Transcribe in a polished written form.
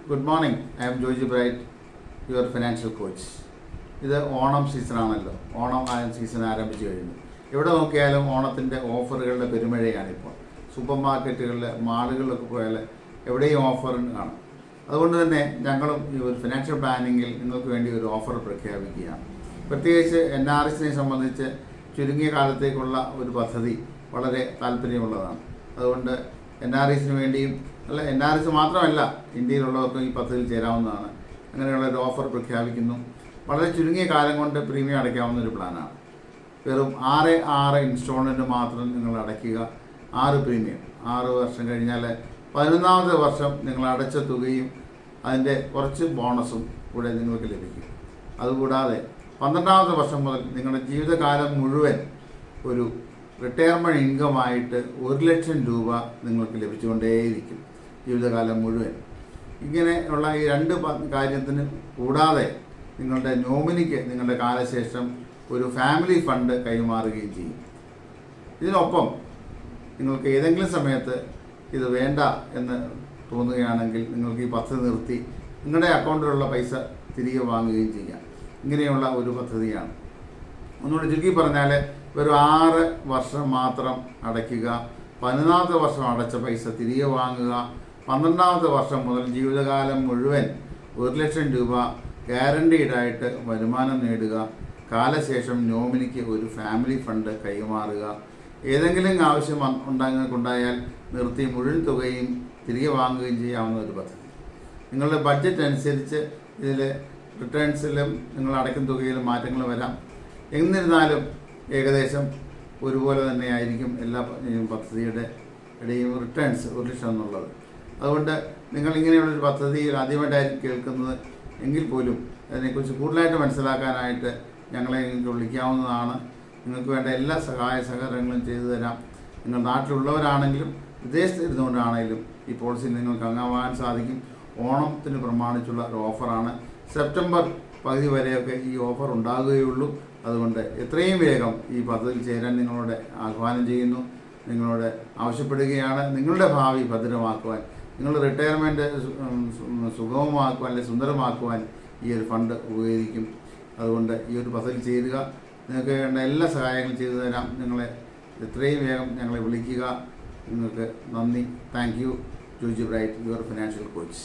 Good morning. I M Joji bright, your financial coach. ഇത് Onam സീസണാണല്ലോ. Onam season ആരംഭിച്ചു കഴിഞ്ഞു. എവിടെ നോക്കിയാലും ഓണത്തിൻ്റെ ഓഫറുകളുടെ പെരുമഴയാണിപ്പോൾ. സൂപ്പർ മാർക്കറ്റുകളിൽ, മാളുകളിലൊക്കെ പോയാൽ എവിടെയും ഓഫർ കാണും. അതുകൊണ്ട് തന്നെ ഞങ്ങളും ഈ ഒരു ഫിനാൻഷ്യൽ പ്ലാനിങ്ങിൽ നിങ്ങൾക്ക് വേണ്ടി ഒരു ഓഫർ പ്രഖ്യാപിക്കുകയാണ്. പ്രത്യേകിച്ച് NRSനെ സംബന്ധിച്ച് ചുരുങ്ങിയ കാലത്തേക്കുള്ള ഒരു പദ്ധതി വളരെ താല്പര്യമുള്ളതാണ്. അതുകൊണ്ട് NRSന് വേണ്ടിയും NRS മാത്രമല്ല, ഇന്ത്യയിലുള്ളവർക്കും ഈ പദ്ധതിയിൽ ചേരാവുന്നതാണ്. അങ്ങനെയുള്ള ഒരു ഓഫർ പ്രഖ്യാപിക്കുന്നു. വളരെ ചുരുങ്ങിയ കാലം കൊണ്ട് പ്രീമിയം അടയ്ക്കാവുന്ന ഒരു പ്ലാനാണ്. വെറും 6 ഇൻസ്റ്റാൾമെൻറ്റ് മാത്രം നിങ്ങൾ അടയ്ക്കുക. 6 പ്രീമിയം. 6 വർഷം കഴിഞ്ഞാൽ 11ാമത്തെ വർഷം നിങ്ങൾ അടച്ച തുകയും അതിൻ്റെ കുറച്ച് ബോണസും കൂടെ നിങ്ങൾക്ക് ലഭിക്കും. അതുകൂടാതെ 12ാമത്തെ വർഷം മുതൽ നിങ്ങളുടെ ജീവിതകാലം മുഴുവൻ ഒരു റിട്ടയർമെൻറ്റ് ഇൻകമായിട്ട് 1 ലക്ഷം രൂപ നിങ്ങൾക്ക് ലഭിച്ചുകൊണ്ടേയിരിക്കും ജീവിതകാലം മുഴുവൻ. ഇങ്ങനെയുള്ള ഈ 2 കാര്യത്തിന് കൂടാതെ നിങ്ങളുടെ നോമിനിക്ക് നിങ്ങളുടെ കാലശേഷം ഒരു ഫാമിലി ഫണ്ട് കൈമാറുകയും ചെയ്യും. ഇതിനൊപ്പം നിങ്ങൾക്ക് ഏതെങ്കിലും സമയത്ത് ഇത് വേണ്ട എന്ന് തോന്നുകയാണെങ്കിൽ നിങ്ങൾക്ക് ഈ പദ്ധതി നിർത്തി നിങ്ങളുടെ അക്കൗണ്ടിലുള്ള പൈസ തിരികെ വാങ്ങുകയും ചെയ്യാം. ഇങ്ങനെയുള്ള ഒരു പദ്ധതിയാണ്. ഒന്നുകൂടി ചുരുക്കി പറഞ്ഞാൽ, ഒരു 6 വർഷം മാത്രം അടയ്ക്കുക, 11ാമത്തെ വർഷം അടച്ച പൈസ തിരികെ വാങ്ങുക, 12ാമത്തെ വർഷം മുതൽ ജീവിതകാലം മുഴുവൻ 1 ലക്ഷം രൂപ ഗ്യാരണ്ടീഡായിട്ട് വരുമാനം നേടുക, കാലശേഷം നോമിനിക്ക് ഒരു ഫാമിലി ഫണ്ട് കൈമാറുക, ഏതെങ്കിലും ആവശ്യം ഉണ്ടായാൽ നിർത്തി മുഴുവൻ തുകയും തിരികെ വാങ്ങുകയും ചെയ്യാവുന്ന ഒരു പദ്ധതി. നിങ്ങളുടെ ബഡ്ജറ്റ് അനുസരിച്ച് ഇതിൽ റിട്ടേൺസിലും നിങ്ങൾ അടയ്ക്കുന്ന തുകയിലും മാറ്റങ്ങൾ വരാം. എന്നിരുന്നാലും ഏകദേശം ഒരുപോലെ തന്നെയായിരിക്കും എല്ലാ പദ്ധതിയുടെ ഇടയും റിട്ടേൺസ് 1 ലക്ഷം എന്നുള്ളത്. അതുകൊണ്ട് നിങ്ങൾ ഇങ്ങനെയുള്ളൊരു പദ്ധതിയിൽ ആദ്യമായിട്ടായിരിക്കും കേൾക്കുന്നത് എങ്കിൽ പോലും അതിനെക്കുറിച്ച് കൂടുതലായിട്ട് മനസ്സിലാക്കാനായിട്ട് ഞങ്ങളെ നിങ്ങൾക്ക് വിളിക്കാവുന്നതാണ്. നിങ്ങൾക്ക് വേണ്ട എല്ലാ സഹായ സഹകരണങ്ങളും ചെയ്തു തരാം. നിങ്ങൾ നാട്ടിലുള്ളവരാണെങ്കിലും വിദേശത്ത് ഇരുന്നുകൊണ്ടാണെങ്കിലും ഈ പോളിസിയിൽ നിങ്ങൾക്ക് അംഗമാകാൻ സാധിക്കും. ഓണത്തിന് പ്രമാണിച്ചുള്ള ഒരു ഓഫറാണ്. സെപ്റ്റംബർ പകുതി വരെയൊക്കെ ഈ ഓഫർ ഉണ്ടാകുകയുള്ളൂ. അതുകൊണ്ട് എത്രയും വേഗം ഈ പദ്ധതിയിൽ ചേരാൻ നിങ്ങളോട് ആഹ്വാനം ചെയ്യുന്നു, നിങ്ങളോട് ആവശ്യപ്പെടുകയാണ്. നിങ്ങളുടെ ഭാവി ഭദ്രമാക്കുവാൻ, നിങ്ങളുടെ റിട്ടയർമെൻറ്റ് സുഗമമാക്കുവാൻ അല്ലെങ്കിൽ സുന്ദരമാക്കുവാൻ ഈ ഒരു ഫണ്ട് ഉപകരിക്കും. അതുകൊണ്ട് ഈ ഒരു പദ്ധതിയിൽ ചേരുക. നിങ്ങൾക്ക് വേണ്ട എല്ലാ സഹായങ്ങളും ചെയ്തു തരാം. നിങ്ങളെ എത്രയും വേഗം ഞങ്ങളെ വിളിക്കുക. നിങ്ങൾക്ക് നന്ദി. Thank you. Joji bright, your financial coach.